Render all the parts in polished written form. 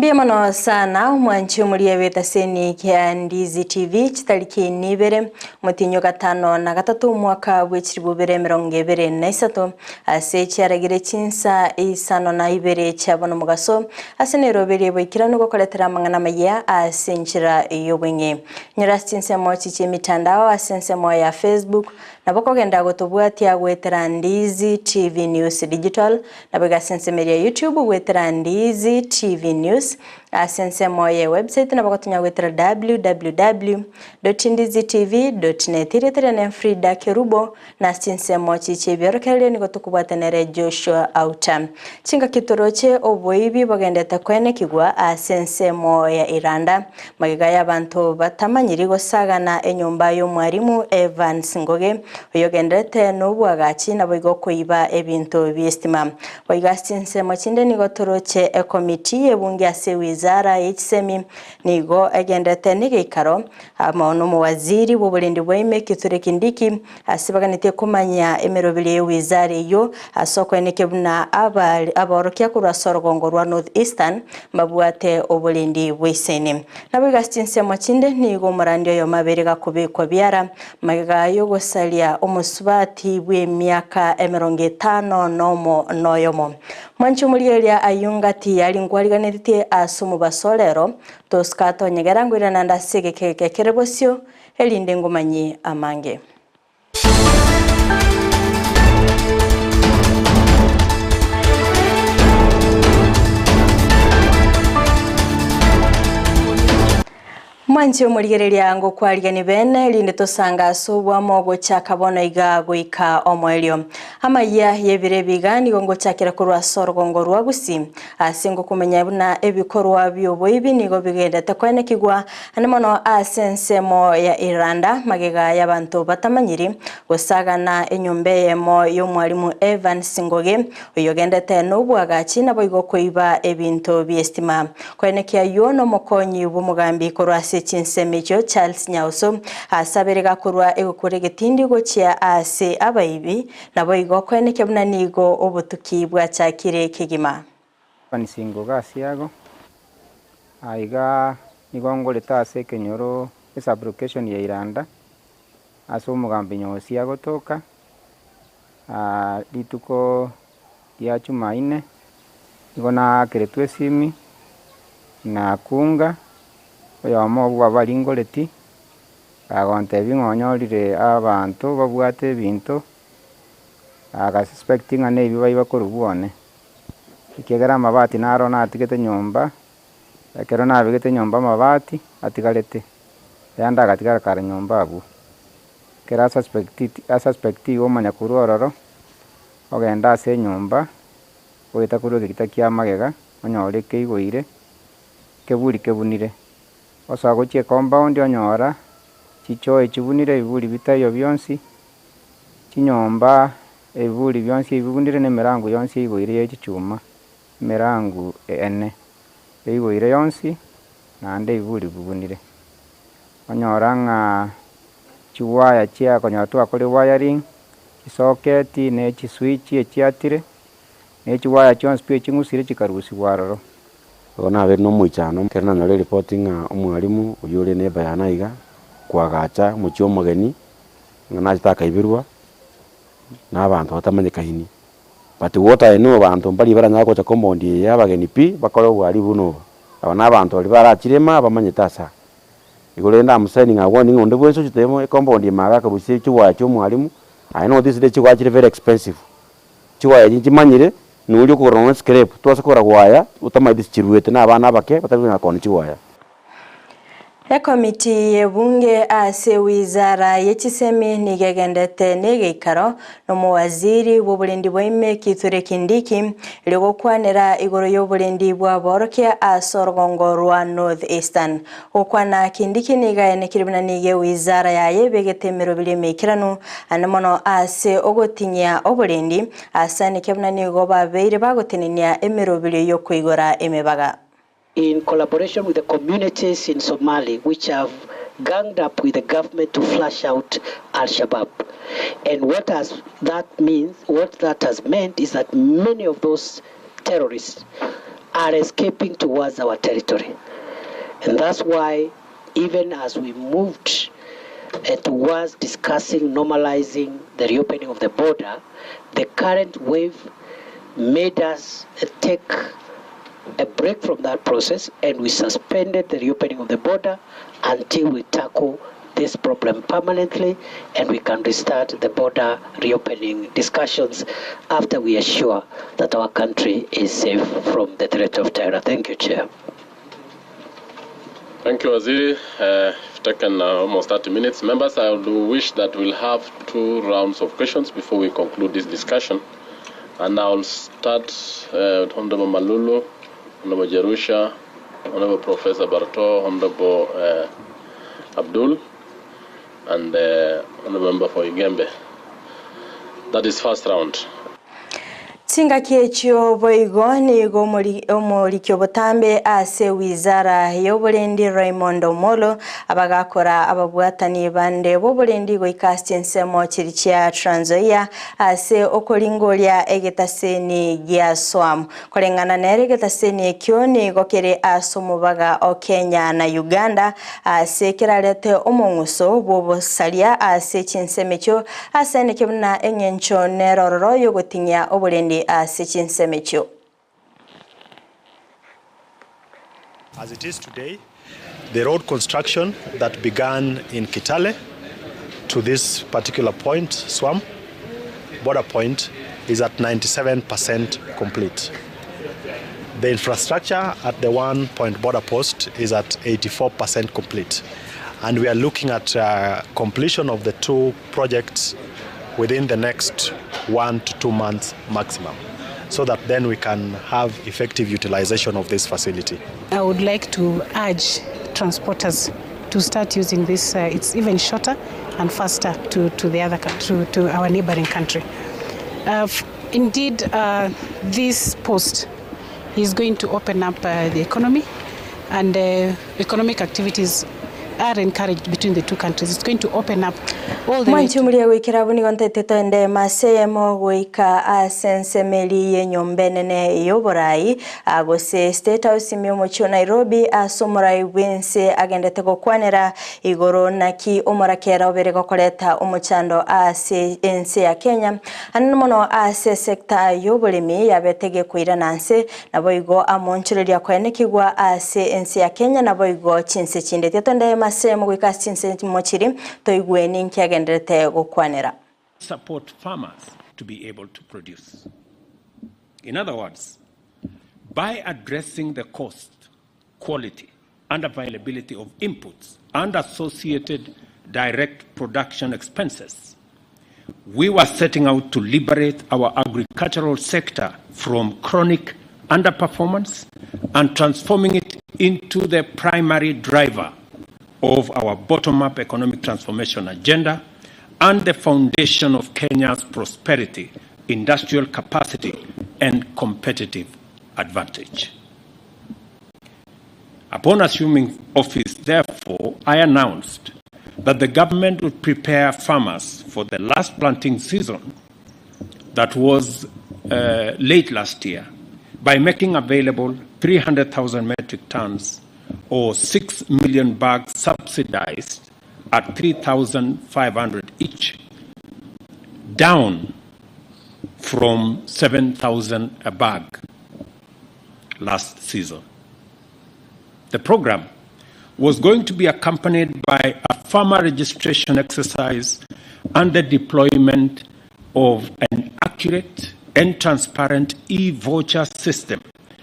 Mbiamano sana mwanchi muliye weta seni kia Ndizi TV chitariki nibere mutinyo gatano na gatatu mwaka w'ekiribu bere mirongo ibere na isatu ase cyaragire Chinsa Isano na Ibere cyabona mugaso ase nerobere boikirano gokoletera mangana Amayia ase nchira yobwenye nyira Chinsa mo chiche mitandao ase mo ya Facebook naboko genda gotobwatia gwetera Ndizi TV News Digital nabiga sense media YouTube gwetera Ndizi TV News asense moye website na bakotunya gwetera www.ndizitv.net iretera na Fridah Kerubo na sense mochi chibyorokerere nigo tukubwatenere Joshua Auta chinga kitoroche oboibi bagendeta kwene kigwa asense moya Iranda magiga y'abantu batamanyiri gosagana enyumba y'umwarimu Evans Ngoge oyogendete n'ubwagachi nabo igokoiba ebintu byestima oyiga sense mochinde nigo toroche e committee ebungi ase wizara y'ekisemi nigo agendete n'igikaro amaono mu waziri w'obulendi bw'ime Kithure Kindiki asibaganite kumanya emerobere y'wizara yo asokweneke buna aborokia kurwa Sorogongo rwa North Eastern mabwate obulendi bw'isene nabo gastinse mochinde nigo murandio yo mabere gakubikwa byara magaga yo gosalia omusubati bw'emyaka 50 nomo noyomo mwanchu mulielia ayungati yalingwaliganirite asumu basolero toskato nyegerangwira nanda sege kerebosio elinde ngomanyi amange Mwanchi omurigereria ngo kwaligani bene linde tosanga sobwa mogo chakabono iga goika omwelio Amayia yebire bigani ngo chakira kurwa Sorogongo rwa Gusii asingo kumenya buna ebikorwa byobo ibi nigo bigenda takwene kigwa anemono asensemo ya Iranda magega y'abantu batamanyiri gosagana enyumbe yemo y'umwarimu Evans Ngoge oyogenda teno bwagachi nabo igo koiba ebintu byestima kwene kya yono mokonyi bumugambi korwa Chinsa mejo Charles Nyauso asaberega kurwa egokore getindi gochia ase abaibi nabo igo kweneke buna nigo obutuki bwa chakire kigima panisingo gasiago aiga nigongo leta ase kenyoro esa application ya Iranda aso mugambi nyosi agotoka lituko ya Jumaine igona keretwe simi na kunga oyo mobwa balingoleti agonte bingonyorire abantu babwate bintu aga suspecting ane biba bakorubone ikegera mabati naro natigete nyumba ekero nabigete nyumba mabati atigarete yanda gatigara kare nyumba abu kera suspecti omanya kurororo ogenda ase nyumba oita kuru gitakia magega onyore keigwire keburi kebunire osagochie compound onyora chicho echibunire iburi bitayo byonsi chinyomba iburi byonsi ibunire ne mirango yonsi igwire yechichuma mirango ene igwire yonsi nande iburi bubunire onyora nga chiwaya chia konyatwa kuri wiring socket ne chi switch echiatire ne chiwaya chonsi pye chingusire chikarusi waroro ona be no muichano kerna no reporting omwarimu uyure ne bayana iga kwagacha muchyo mugeni ngana zitaka ibirwa n'abantu batamanyika hini but what I know abantu mbali baranya ko cha compound y'abageni pi bakoro bwari buno aba n'abantu bali barachirema bamanyitasa igolenda amusigning warning onde bweso chitemo compound y'amaga kabusi chiwa cyo mwarimu I know this day chiwa chiri very expensive chiwa y'imanyire nuri kukorona scrape twasakora gwaya utamaidisi chiruete n'abana bake batabina koni chiwaya Committee yebunge ase wizara y'ekisemi nigegendete n'igikaro no mu waziri w'obulendi bw'ime Kithure Kindiki ligokwanira igoro y'obulendi bwa borokia Sorogongo rwa North Eastern okwana Kindiki nigayene kiribina nige wizara yaye begetemero bilemekirano anemono ase ogotinya obulendi asane kebina nigo babeire bagotenenia emerobire yo kwigora emebaga in collaboration with the communities in Somali, which have ganged up with the government to flush out Al-Shabaab. And what that has meant is that many of those terrorists are escaping towards our territory. And that's why, even as we moved towards discussing normalizing the reopening of the border, the current wave made us take a break from that process, and we suspended the reopening of the border until we tackle this problem permanently and we can restart the border reopening discussions after we are sure that our country is safe from the threat of terror. Thank you, Chair. Thank you, Waziri. We've taken almost 30 minutes. Members, I do wish that we'll have 2 rounds of questions before we conclude this discussion. And I'll start with Honorable Malulu, Honorable Jerusha, Honorable Professor Barto, Honorable Abdul, and Honorable Member for Igembe. That is first round. Singa kiechio boigo nigo omurikyo botambe ase wizara y'oburendi Raymond Omolo abagakora ababwatani bande boburendi goika Chinsa kiri kya Trans Nzoia ase okolingoria egetaseni gya swam kolengana nere egetaseni ekyo nigo kere asomubaga o Kenya na Uganda ase kirarete omonguso bobosalia ase Chinsa mekyo ase nekebuna enyencho nerororo yogotinya oburendi as Chinsa. As it is today, the road construction that began in Kitale to this particular point, Swam, border point, is at 97% complete. The infrastructure at the 1 point border post is at 84% complete. And we are looking at completion of the 2 projects within the next 1 to 2 months maximum, so that then we can have effective utilization of this facility. I would like to urge transporters to start using this. It's even shorter and faster to our neighboring country. Indeed, this post is going to open up the economy, and economic activities are encouraged between the 2 countries. It's going to open up all the Mwanchumulia wikira buni kontete toende masemo goika asense meli yenyombenene yoborai agose State House myomocho Nairobi asomurai wense agendete gokwanera igoro naki omorakera obere gokoreta omuchando ase ense ya Kenya anomono ase sekta yobolimi yabetege kuira nanse naboigo amonchuleria kwenekigwa ase ense ya Kenya naboigo Chinsa chinde tonde masemo goika Chinsa mochiri toigweni nkiagendete gokwanera. Support farmers to be able to produce. In other words, by addressing the cost, quality, and availability of inputs and associated direct production expenses, we were setting out to liberate our agricultural sector from chronic underperformance and transforming it into the primary driver of our bottom-up economic transformation agenda and the foundation of Kenya's prosperity, industrial capacity, and competitive advantage. Upon assuming office, therefore, I announced that the government would prepare farmers for the last planting season that was late last year by making available 300,000 metric tons or 6 million bags subsidized at 3,500 each, down from 7,000 a bag last season. The program was going to be accompanied by a farmer registration exercise and the deployment of an accurate and transparent e-voucher system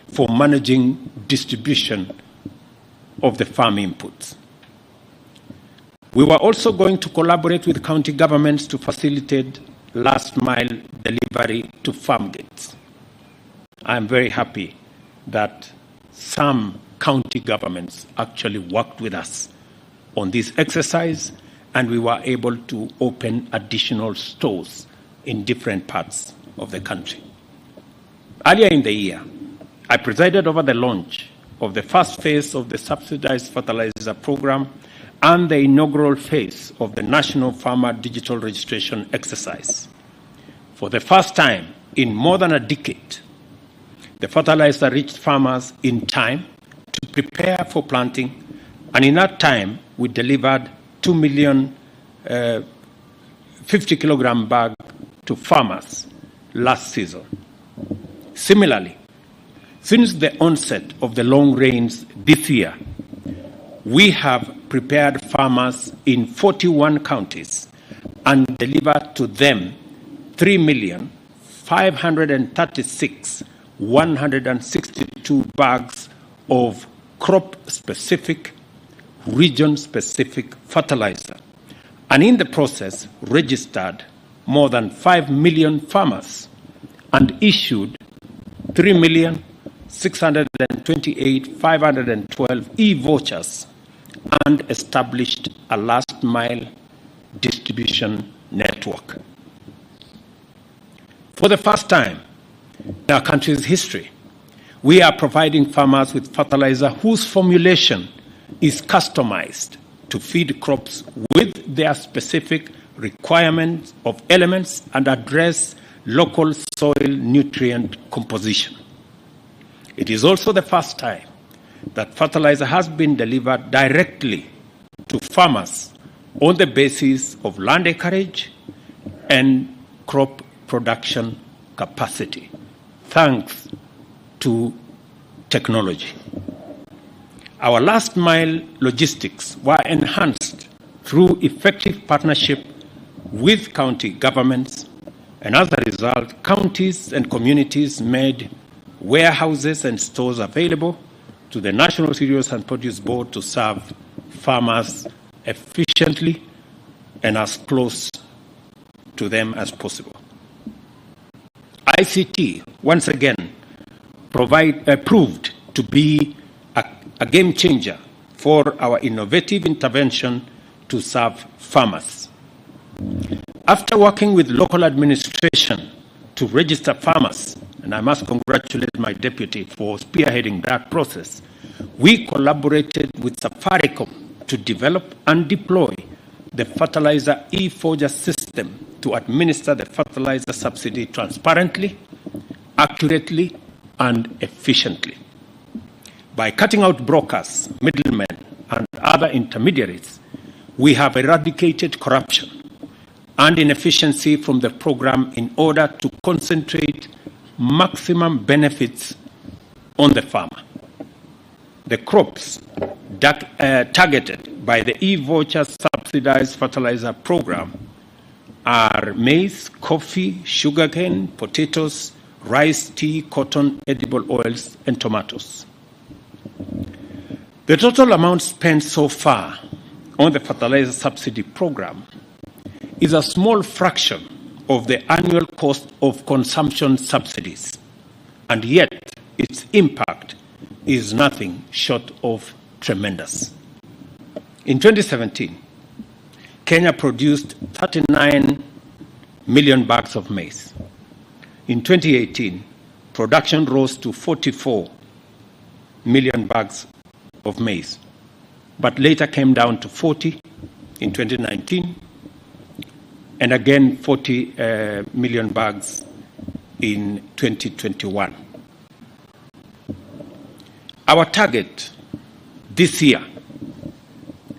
for managing distribution of the farm inputs. We were also going to collaborate with county governments to facilitate last-mile delivery to farm gates. I am very happy that some county governments actually worked with us on this exercise, and we were able to open additional stores in different parts of the country. Earlier in the year, I presided over the launch of the first phase of the subsidized fertilizer program and the inaugural phase of the National Farmer Digital Registration Exercise. For the first time in more than a decade, The fertilizer reached farmers in time to prepare for planting, and in that time, we delivered 2 million 50-kilogram bag to farmers last season. Similarly, since the onset of the long rains this year, we have prepared farmers in 41 counties and delivered to them 3,536,162 bags of crop-specific, region-specific fertilizer, and in the process registered more than 5 million farmers and issued 3,628,512 e-vouchers and established a last-mile distribution network. For the first time in our country's history, we are providing farmers with fertilizer whose formulation is customized to feed crops with their specific requirements of elements and address local soil nutrient composition. It is also the first time that fertilizer has been delivered directly to farmers on the basis of land acreage and crop production capacity, thanks to technology. Our last-mile logistics were enhanced through effective partnership with county governments, and as a result, counties and communities made warehouses and stores available to the National Cereals and Produce Board to serve farmers efficiently and as close to them as possible. ICT, once again, proved to be a game changer for our innovative intervention to serve farmers. After working with local administration to register farmers, and I must congratulate my deputy for spearheading that process, we collaborated with Safaricom to develop and deploy the fertilizer e-forger system to administer the fertilizer subsidy transparently, accurately, and efficiently. By cutting out brokers, middlemen, and other intermediaries, we have eradicated corruption and inefficiency from the program in order to concentrate maximum benefits on the farmer. The crops targeted by the e-voucher subsidized fertilizer program are maize, coffee, sugarcane, potatoes, rice, tea, cotton, edible oils, and tomatoes. The total amount spent so far on the fertilizer subsidy program is a small fraction of the annual cost of consumption subsidies, and yet its impact is nothing short of tremendous. In 2017, Kenya produced 39 million bags of maize. In 2018, production rose to 44 million bags of maize, but later came down to 40 in 2019, and again 40 million bags in 2021. Our target this year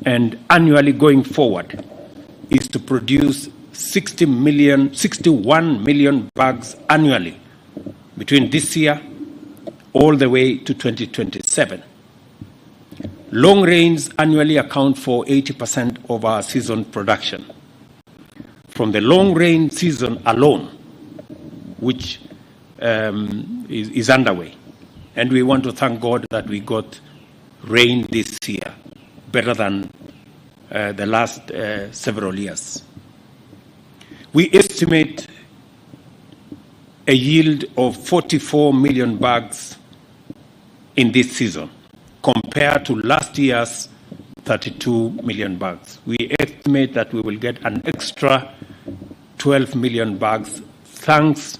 and annually going forward is to produce 61 million bags annually between this year all the way to 2027. Long rains annually account for 80% of our season production. From the long rain season alone, which is underway, and we want to thank God that we got rain this year, better than the last several years. We estimate a yield of 44 million bags in this season, compared to last year's 32 million bags. We estimate that we will get an extra 12 million bags, thanks,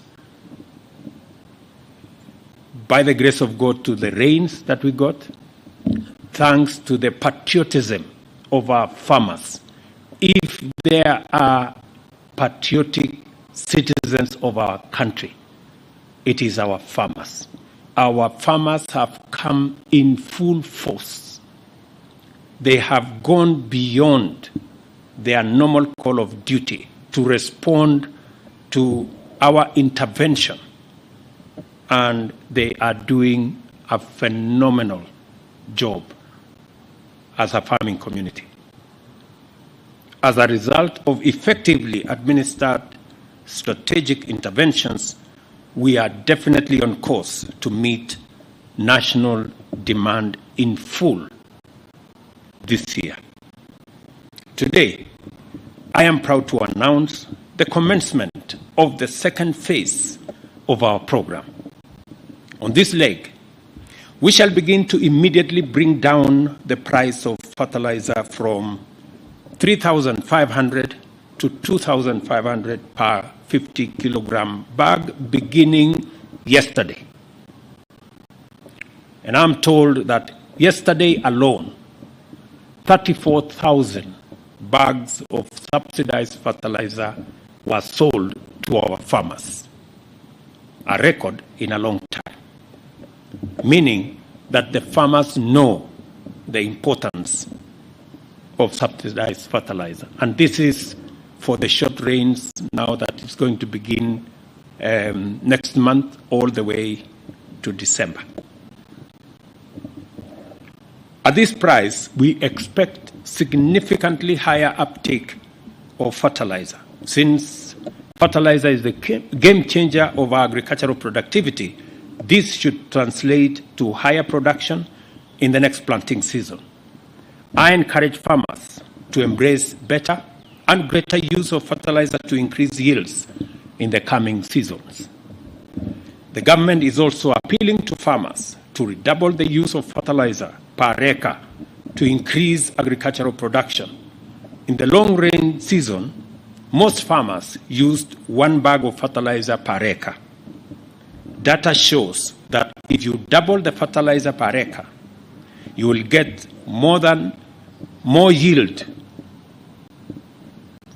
by the grace of God, to the rains that we got, thanks to the patriotism of our farmers. If there are patriotic citizens of our country, it is our farmers. our farmers have come in full force. They have gone beyond their normal call of duty to respond to our intervention, and they are doing a phenomenal job as a farming community. As a result of effectively administered strategic interventions, we are definitely on course to meet national demand in full this year. Today, I am proud to announce the commencement of the second phase of our program. On this leg, we shall begin to immediately bring down the price of fertilizer from 3,500 to 2,500 per 50 kilogram bag beginning yesterday. And I'm told that yesterday alone, 34,000 bags of subsidized fertilizer were sold to our farmers, a record in a long time, meaning that the farmers know the importance of subsidized fertilizer. And this is for the short rains now that is going to begin next month all the way to December. At this price, we expect significantly higher uptake of fertilizer. Since fertilizer is the game changer of our agricultural productivity, this should translate to higher production in the next planting season. I encourage farmers to embrace better and greater use of fertilizer to increase yields in the coming seasons. The government is also appealing to farmers to redouble the use of fertilizer per acre to increase agricultural production. In the long rain season, most farmers used 1 bag of fertilizer per acre. Data shows that if you double the fertilizer per acre, you will get more yield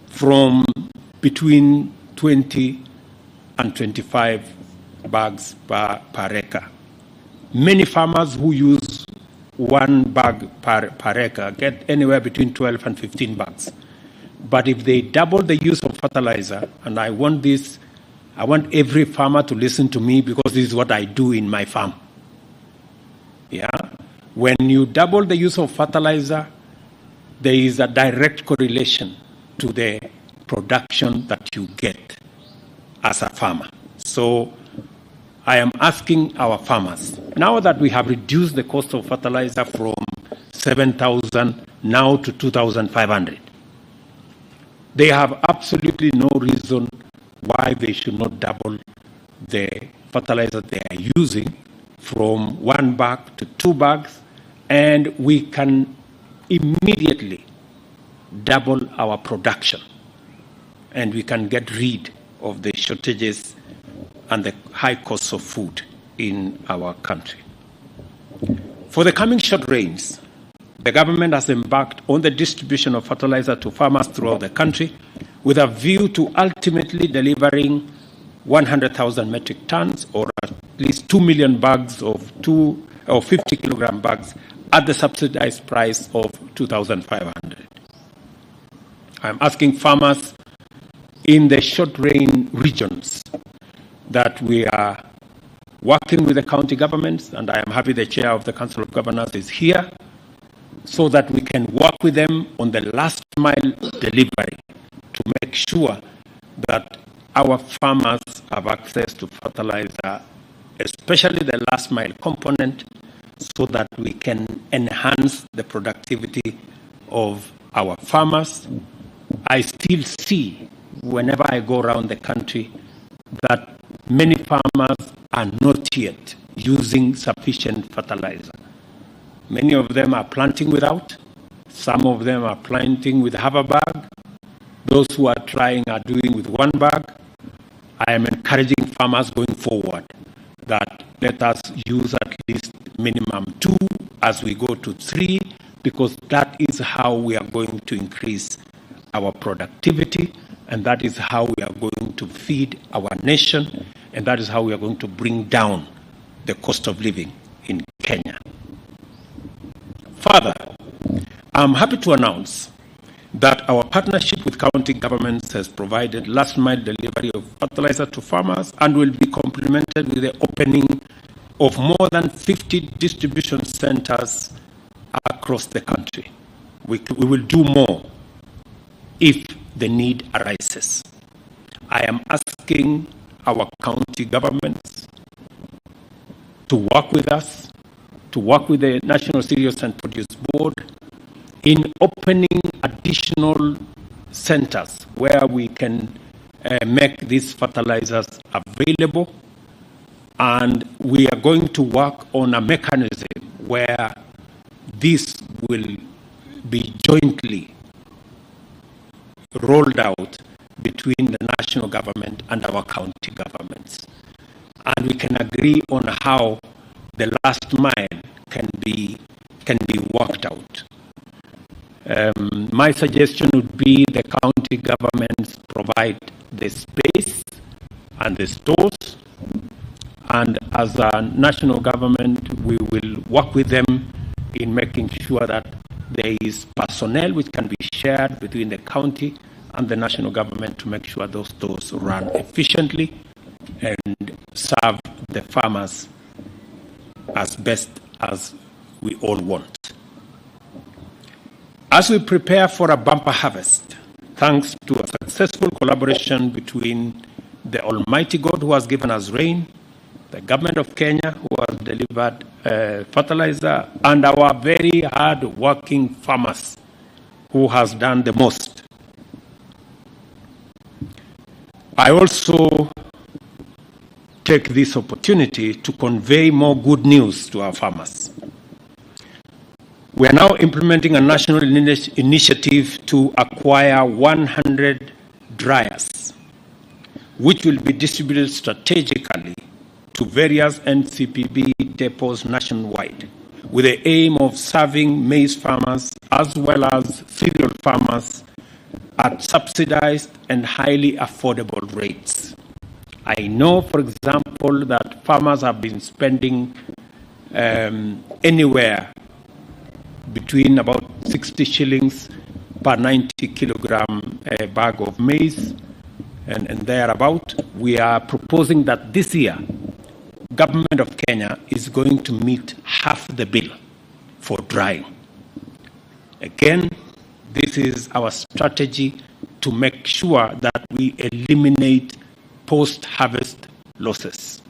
from between 20 and 25 bags per acre. Many farmers who use 1 bag per acre get anywhere between 12 and 15 bags. But if they double the use of fertilizer, and I want every farmer to listen to me because this is what I do in my farm. Yeah? When you double the use of fertilizer, there is a direct correlation to the production that you get as a farmer. So I am asking our farmers, now that we have reduced the cost of fertilizer from 7,000 now to 2,500, they have absolutely no reason why they should not double the fertilizer they are using from 1 bag to 2 bags, and we can immediately double our production, and we can get rid of the shortages and the high costs of food in our country. For the coming short rains, the government has embarked on the distribution of fertilizer to farmers throughout the country with a view to ultimately delivering 100,000 metric tons or at least 2 million bags of 50 kilogram bags at the subsidized price of 2,500. I'm asking farmers in the short rain regions that we are working with the county governments, and I am happy the chair of the Council of Governors is here, so that we can work with them on the last mile delivery to make sure that our farmers have access to fertilizer, especially the last mile component, so that we can enhance the productivity of our farmers. I still see, whenever I go around the country, that many farmers are not yet using sufficient fertilizer. Many of them are planting without. Some of them are planting with half a bag. Those who are trying are doing with 1 bag. I am encouraging farmers going forward that let us use at least minimum 2 as we go to 3, because that is how we are going to increase our productivity, and that is how we are going to feed our nation, and that is how we are going to bring down the cost of living in Kenya. Further, I'm happy to announce that our partnership with county governments has provided last-mile delivery of fertilizer to farmers and will be complemented with the opening of more than 50 distribution centers across the country. We will do more if the need arises. I am asking our county governments to work with us, to work with the National Cereals and Produce Board in opening additional centers where we can make these fertilizers available. And we are going to work on a mechanism where this will be jointly rolled out between the national government and our county governments. And we can agree on how the last mile can be worked out. My suggestion would be the county governments provide the space and the stores, and as a national government, we will work with them in making sure that there is personnel which can be shared between the county and the national government to make sure those stores run efficiently and serve the farmers as best as we all want. As we prepare for a bumper harvest, thanks to a successful collaboration between the Almighty God who has given us rain, the government of Kenya who has delivered fertilizer, and our very hard-working farmers who has done the most. I also take this opportunity to convey more good news to our farmers. We are now implementing a national initiative to acquire 100 dryers, which will be distributed strategically to various NCPB depots nationwide, with the aim of serving maize farmers as well as cereal farmers at subsidized and highly affordable rates. I know, for example, that farmers have been spending anywhere between about 60 shillings per 90 kilogram bag of maize and thereabout. We are proposing that this year, Government of Kenya is going to meet half the bill for drying. Again, this is our strategy to make sure that we eliminate post-harvest losses.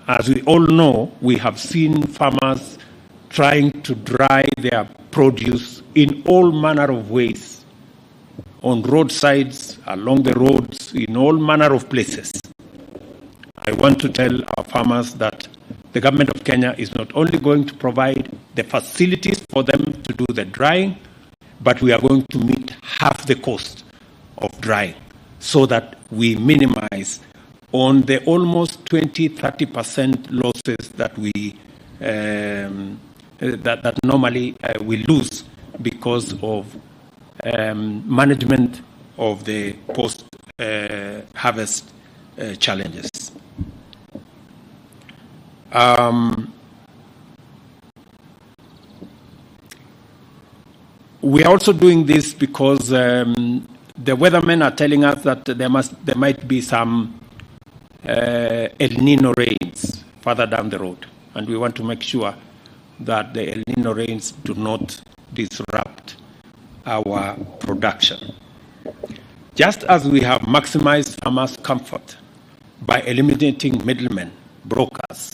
As we all know, we have seen farmers trying to dry their produce in all manner of ways, on roadsides, along the roads, in all manner of places. I want to tell our farmers that the government of Kenya is not only going to provide the facilities for them to do the drying, but we are going to meet half the cost of drying so that we minimize on the almost 20-30% losses that we that normally we lose because of management of the post-harvest challenges. We are also doing this because the weathermen are telling us that there might be some El Nino rains further down the road, and we want to make sure that the El Nino rains do not disrupt our production. Just as we have maximized farmers' comfort by eliminating middlemen, brokers,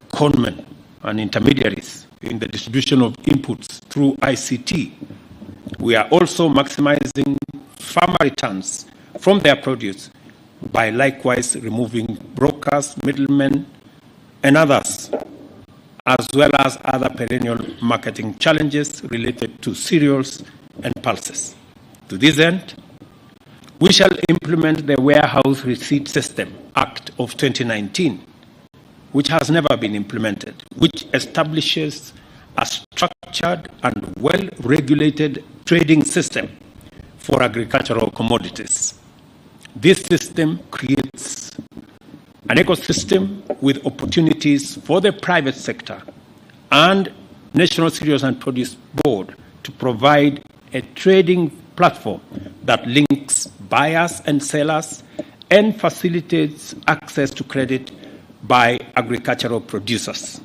conmen, and intermediaries in the distribution of inputs through ICT, we are also maximizing farmer returns from their produce by likewise removing brokers, middlemen, and others, as well as other perennial marketing challenges related to cereals and pulses. To this end, we shall implement the Warehouse Receipt System Act of 2019, which has never been implemented, which establishes a structured and well-regulated trading system for agricultural commodities. This system creates an ecosystem with opportunities for the private sector and National Cereals and Produce Board to provide a trading platform that links buyers and sellers and facilitates access to credit by agricultural producers.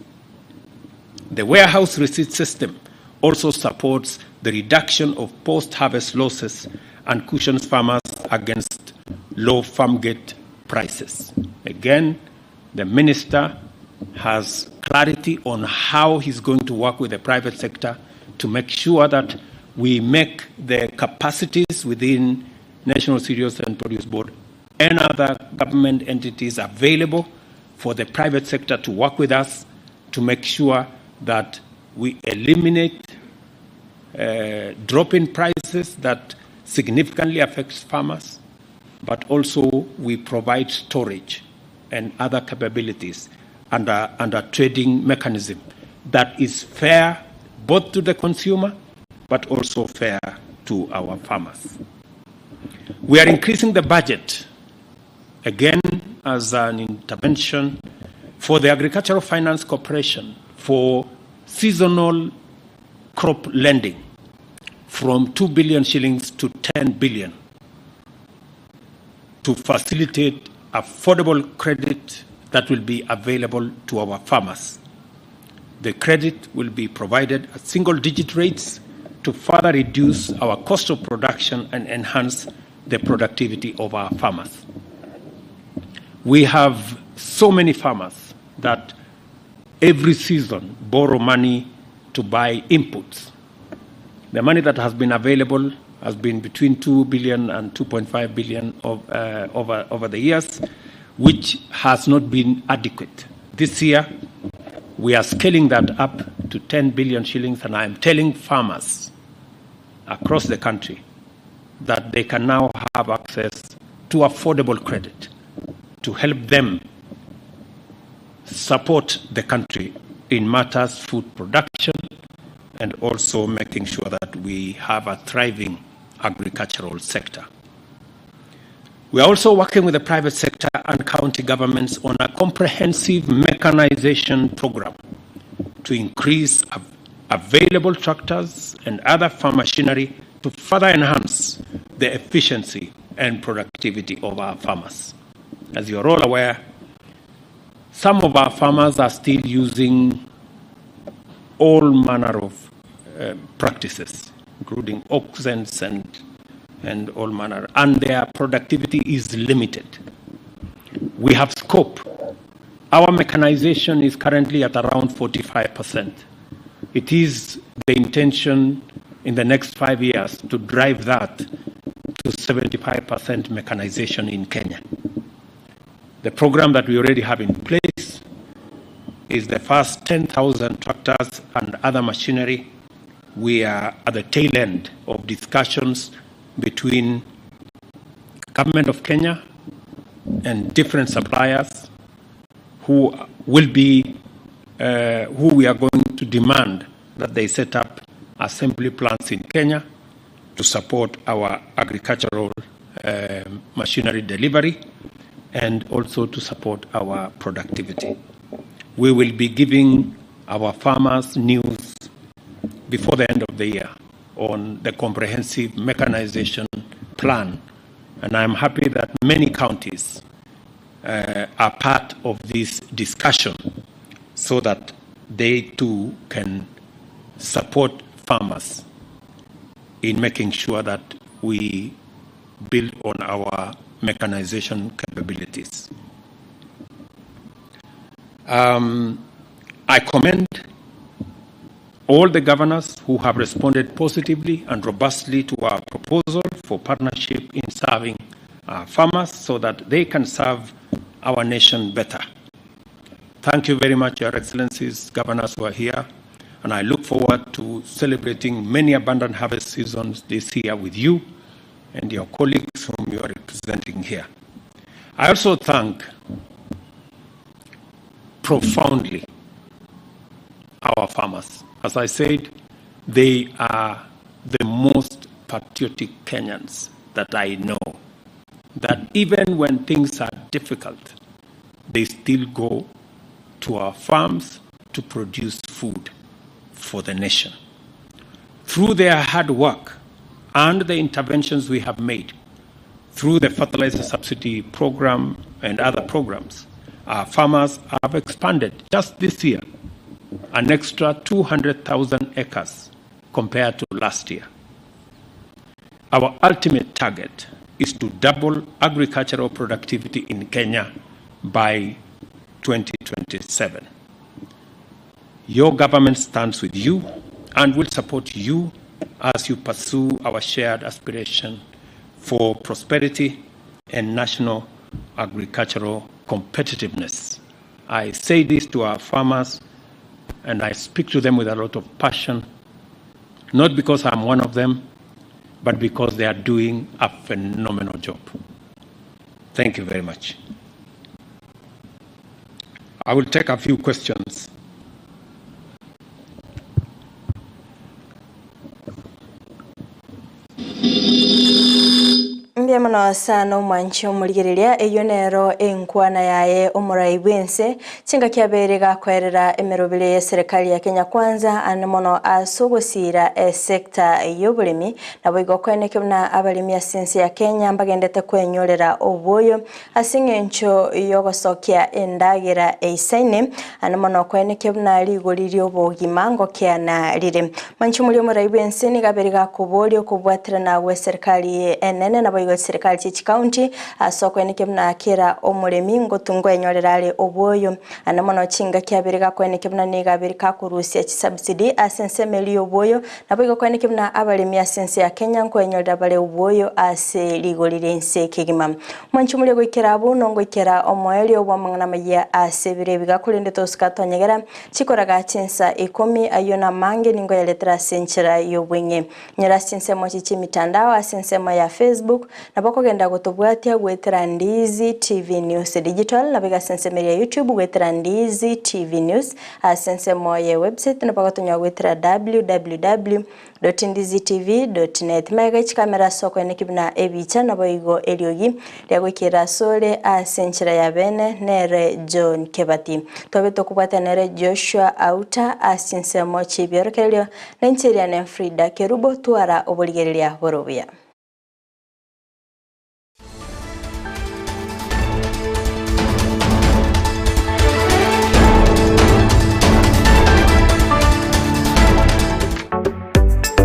The warehouse receipt system also supports the reduction of post-harvest losses and cushions farmers against low farm gate prices. Again, the minister has clarity on how he's going to work with the private sector to make sure that we make the capacities within National Cereals and Produce Board and other government entities available for the private sector to work with us to make sure that we eliminate drop in prices that significantly affects farmers, but also we provide storage and other capabilities under trading mechanism that is fair both to the consumer but also fair to our farmers. We are increasing the budget, again, as an intervention for the Agricultural Finance Corporation for seasonal crop lending from 2 billion shillings to 10 billion to facilitate affordable credit that will be available to our farmers. The credit will be provided at single-digit rates to further reduce our cost of production and enhance the productivity of our farmers. We have so many farmers that every season borrow money to buy inputs. The money that has been available has been between 2 billion and 2.5 billion over the years, which has not been adequate. This year, we are scaling that up to 10 billion shillings, and I am telling farmers across the country that they can now have access to affordable credit to help them support the country in matters food production and also making sure that we have a thriving agricultural sector. We are also working with the private sector and county governments on a comprehensive mechanization program to increase available tractors and other farm machinery to further enhance the efficiency and productivity of our farmers. As you are all aware, some of our farmers are still using all manner of practices, including auctions and all manner, and their productivity is limited. We have scope. Our mechanization is currently at around 45%. It is the intention in the next 5 years to drive that to 75% mechanization in Kenya. The program that we already have in place is the first 10,000 tractors and other machinery. We are at the tail end of discussions between Government of Kenya and different suppliers who will be, who we are going to demand that they set up assembly plants in Kenya to support our agricultural machinery delivery and also to support our productivity. We will be giving our farmers news before the end of the year on the comprehensive mechanization plan, and I'm happy that many counties are part of this discussion so that they too can support farmers in making sure that we build on our mechanization capabilities. I commend all the governors who have responded positively and robustly to our proposal for partnership in serving farmers so that they can serve our nation better. Thank you very much, Your Excellencies, governors who are here, and I look forward to celebrating many abundant harvest seasons this year with you and your colleagues whom you are representing here. I also thank profoundly our farmers. As I said, they are the most patriotic Kenyans that I know, that even when things are difficult, they still go to our farms to produce food for the nation. Through their hard work and the interventions we have made, through the fertilizer subsidy program and other programs, our farmers have expanded just this year an extra 200,000 acres compared to last year. Our ultimate target is to double agricultural productivity in Kenya by 2027. Your government stands with you and will support you as you pursue our shared aspiration for prosperity and national agricultural competitiveness. I say this to our farmers, and I speak to them with a lot of passion, not because I'm one of them, but because they are doing a phenomenal job. Thank you very much. I will take a few questions. Mbiamano sana mwancho muligiriria eyonero enkwana yaye omurai bwense chinga kiaberega kwerera emerobire ya serikali ya Kenya Kwanza anemono asogosira sekta y'obulimi nabo igokweneke na abalimi ya sensi ya Kenya mbagendete kwenyorera oboyo asingencho yogosokia endagira eisaine anemono kweneke na ligoriri obogima ngokiana rire mancho muri omurai bwense ni gaberega kubolyo kubwatira nawe serikali enene nabo serikali chichi county asoko enike mna kera omulemi ngotungo enyorerale oboyo anamono chinga kiabirika kwenike mna niga birika kurusia chi subsidy asensemeli oboyo nabigo kwenike mna abalemi asense ya Kenya nko enyorera bale oboyo ase ligolirense kigima mwanchumule goikera abuno ngoikera omoeli obwamangana maya ase birebiga kulinde toskatonyegera chikoraga Chinsa 10 ayona mange ningo yaletra senchera yobwenye nyera sinsemo chichi mitandao asensemo ya Facebook nabako genda gutubwatia gwetera Ndizi TV News Digital nabiga sensemeri ya YouTube gwetera Ndizi TV News asensemo ya website nabako tonya gwetera www.ndizitv.net mega kamera soko nekibna ebicha naboigo eliogi lyagwikira sole asenchera ya bene nere John Kebati tobe tokubata nere Joshua Auta asensemo chibiorokelio nencheria ne Fridah Kerubo tuara oboligeria borobia.